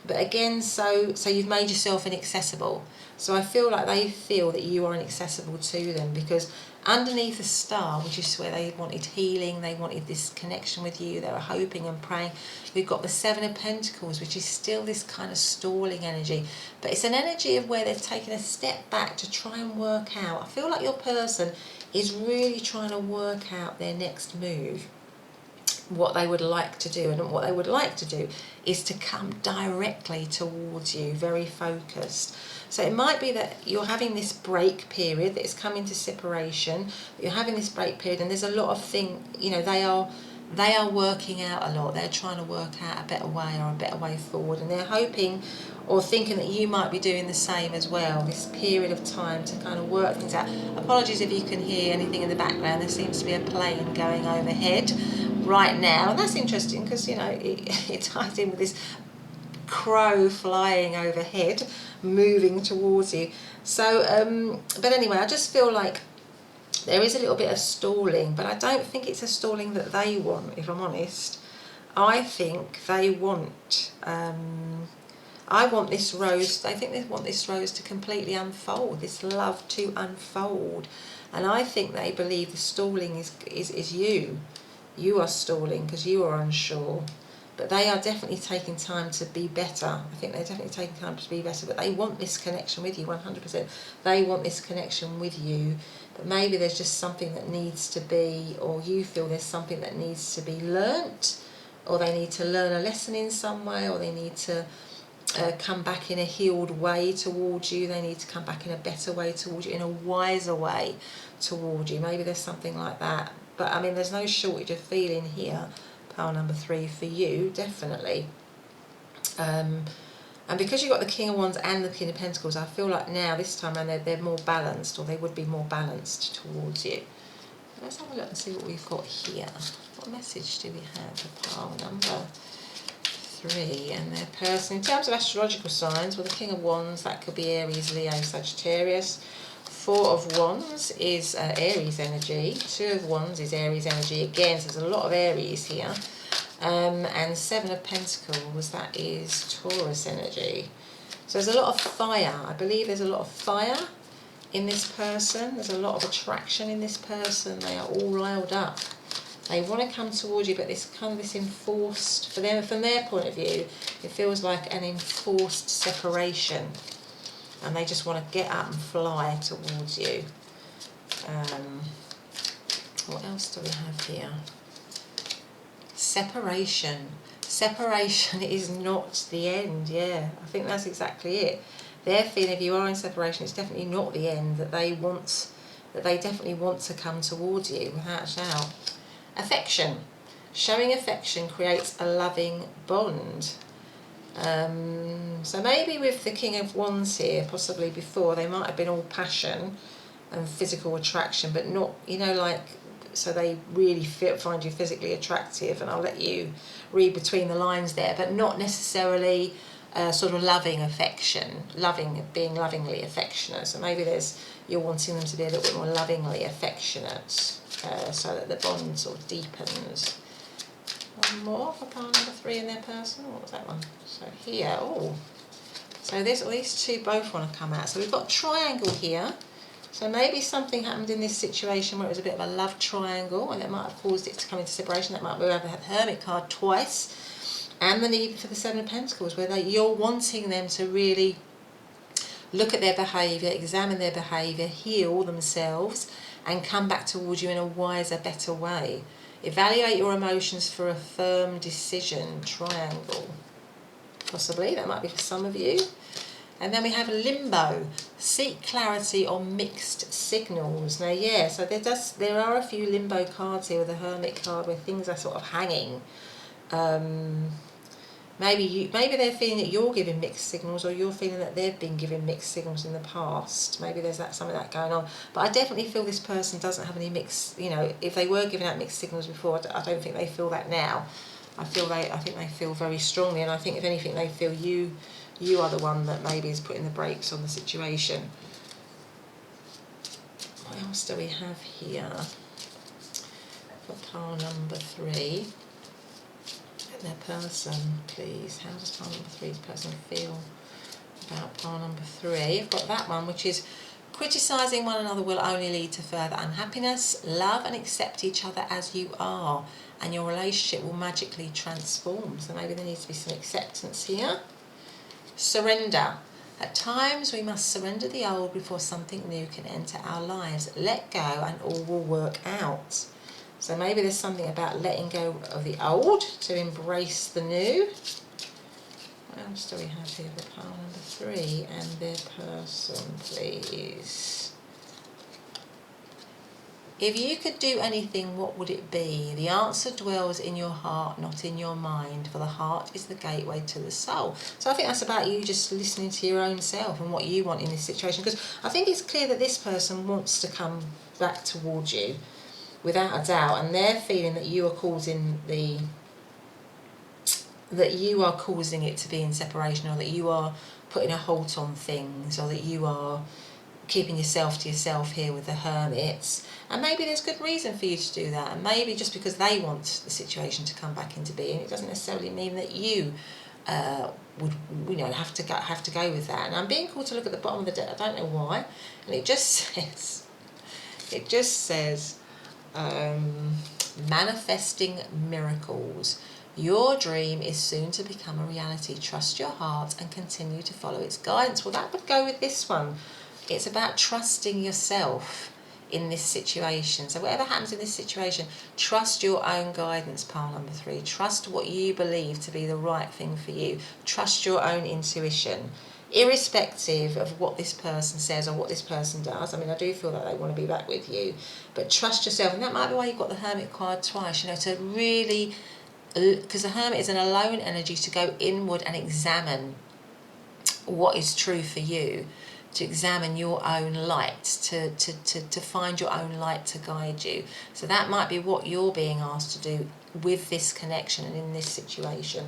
But again, so you've made yourself inaccessible. So I feel like they feel that you are inaccessible to them, because underneath the Star, which is where they wanted healing, they wanted this connection with you, they were hoping and praying, we've got the Seven of Pentacles, which is still this kind of stalling energy. But it's an energy of where they've taken a step back to try and work out. I feel like your person is really trying to work out their next move, what they would like to do. And what they would like to do is to come directly towards you, very focused. So it might be that you're having this break period that is coming to separation, you're having this break period, and there's a lot of things, you know, they are working out a lot. They're trying to work out a better way, or a better way forward, and they're hoping or thinking that you might be doing the same as well, this period of time to kind of work things out. Apologies if you can hear anything in the background. There seems to be a plane going overhead right now, and that's interesting because, you know, it ties in with this crow flying overhead, moving towards you. So, but anyway, I just feel like there is a little bit of stalling, but I don't think it's a stalling that they want, if I'm honest. I think they want, I want this rose, I think they want this rose to completely unfold, this love to unfold. And I think they believe the stalling is you. You are stalling because you are unsure. But they are definitely taking time to be better. I think they're definitely taking time to be better, but they want this connection with you 100%. They want this connection with you, but maybe there's just something that needs to be, or you feel there's something that needs to be learnt, or they need to learn a lesson in some way, or they need to come back in a healed way towards you. They need to come back in a better way towards you, in a wiser way towards you. Maybe there's something like that. But I mean, there's no shortage of feeling here. Pile number 3 for you, definitely. And because you've got the King of Wands and the King of Pentacles, I feel like now, this time around, they're more balanced, or they would be more balanced towards you. Let's have a look and see what we've got here. What message do we have for pile number 3 and their person? In terms of astrological signs, well, the King of Wands, that could be Aries, Leo, Sagittarius. Four of Wands is Aries energy. Two of Wands is Aries energy again, so there's a lot of Aries here. And Seven of Pentacles, that is Taurus energy. So there's a lot of fire. I believe there's a lot of fire in this person. There's a lot of attraction in this person. They are all riled up. They want to come towards you, but this kind of this enforced, for them, from their point of view, it feels like an enforced separation. And they just want to get up and fly towards you. What else do we have here? Separation. Separation is not the end, yeah. I think that's exactly it. Their feeling, if you are in separation, it's definitely not the end, that they definitely want to come towards you, without a doubt. Affection. Showing affection creates a loving bond. So maybe with the King of Wands here, possibly before, they might have been all passion and physical attraction, but not, you know, like, so they really find you physically attractive, and I'll let you read between the lines there, but not necessarily sort of loving affection, being lovingly affectionate. So maybe you're wanting them to be a little bit more lovingly affectionate, so that the bond sort of deepens. One more for pile number 3 in their person. What was that one? So here, so these two both want to come out. So we've got triangle here. So maybe something happened in this situation where it was a bit of a love triangle, and it might have caused it to come into separation. That might be where we have the Hermit card twice, and the need for the Seven of Pentacles, where you're wanting them to really look at their behaviour, examine their behaviour, heal themselves, and come back towards you in a wiser, better way. Evaluate your emotions for a firm decision. Triangle. Possibly, that might be for some of you. And then we have limbo. Seek clarity on mixed signals. Now, yeah, so there are a few limbo cards here with the Hermit card where things are sort of hanging. Maybe they're feeling that you're giving mixed signals, or you're feeling that they've been giving mixed signals in the past. Maybe there's some of that going on. But I definitely feel this person doesn't have any mixed, you know, if they were giving out mixed signals before, I don't think they feel that now. I think they feel very strongly, and I think if anything they feel you are the one that maybe is putting the brakes on the situation. What else do we have here for pile number 3? Their person, please. How does pile number 3's person feel about pile number 3? I've got that one, which is criticising one another will only lead to further unhappiness. Love and accept each other as you are, and your relationship will magically transform. So maybe there needs to be some acceptance here. Surrender. At times we must surrender the old before something new can enter our lives. Let go and all will work out. So maybe there's something about letting go of the old to embrace the new. What else do we have here for pile number 3 and their person, please? If you could do anything, what would it be? The answer dwells in your heart, not in your mind, for the heart is the gateway to the soul. So I think that's about you just listening to your own self and what you want in this situation, because I think it's clear that this person wants to come back towards you, without a doubt, and they're feeling that you are causing it to be in separation, or that you are putting a halt on things, or that you are keeping yourself to yourself here with the Hermits. And maybe there's good reason for you to do that, and maybe just because they want the situation to come back into being, it doesn't necessarily mean that you would, you know, have to go with that. And I'm being called to look at the bottom of the deck. I don't know why, and it just says manifesting miracles. Your dream is soon to become a reality. Trust your heart and continue to follow its guidance. Well, that would go with this one. It's about trusting yourself in this situation. So whatever happens in this situation, trust your own guidance, pile number 3. Trust what you believe to be the right thing for you. Trust your own intuition, irrespective of what this person says or what this person does. I mean, I do feel that they want to be back with you, but trust yourself. And that might be why you've got the Hermit card twice, you know, to really, because the Hermit is an alone energy, to go inward and examine what is true for you, to examine your own light, to find your own light to guide you. So that might be what you're being asked to do with this connection and in this situation.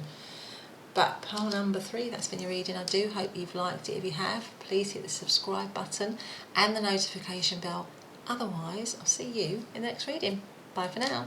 But pile number 3, that's been your reading. I do hope you've liked it. If you have, please hit the subscribe button and the notification bell. Otherwise, I'll see you in the next reading. Bye for now.